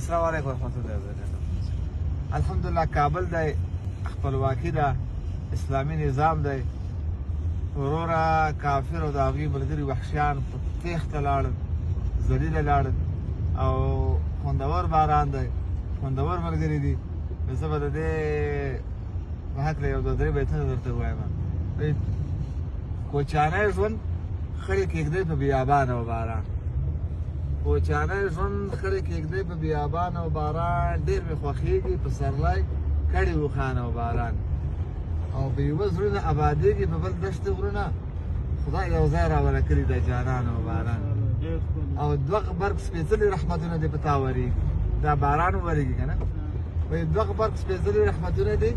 السلام علیکم ورحمۃ اللہ وبرکاتہ. الحمدلله کابل دی، خپلواکي ده، اسلامي نظام دی. وروره کافر او د هغوی ملګري وحشیان په تېښته لاړل، ذلیله لاړل او خوندور باران دی، خوندور ملګري دي. زه به د دې په هکله یو دوه درې بیتونه درته ووایم. کوچانی ژوند خړې کېږدۍ په بیابان او باران، کوچانی ژوند خړې کېږدۍ په بیابان او باران، ډېر مې خوښېږي پسرلی کړي اوښان او باران. او په یوه زړونه ابادېږي په بل دښتې غرونه، خدای یو ځای راوله کړي د جانان او باران. او دوه غبرګ سپېڅلي رحمتونه دې په تا ورېږي، دا باران وورېږي که نه، وایي دوه غبرګ سپېڅلي رحمتونه دې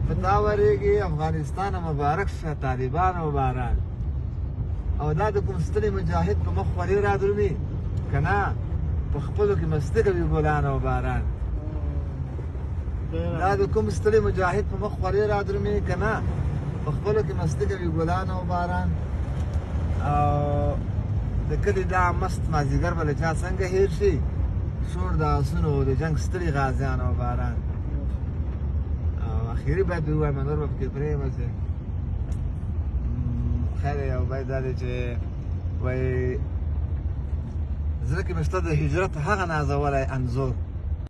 په تا ورېږي. افغانستان مبارک شه طالبان او باران. او دا د کوم ستړي مجاهد په مخ خولې را درومي که نه، په خپلو کې مستي کوي ګلان او باران. دا د کوم ستړي مجاهد په مخ خولې را درومي که نه، په خپلو کې مستي کوي ګلان او باران. او د کلي دا مست مازدیګر به له چا څنګه هېر شي، شور د آسونو د جنګ ستړي غازیان او باران. او اخري باید ووایم، نور به پکې پرېږدم چې خیر یو بیت دا دی چې وایي زړه کې مې شته د هجرت هغه نازولی انځور،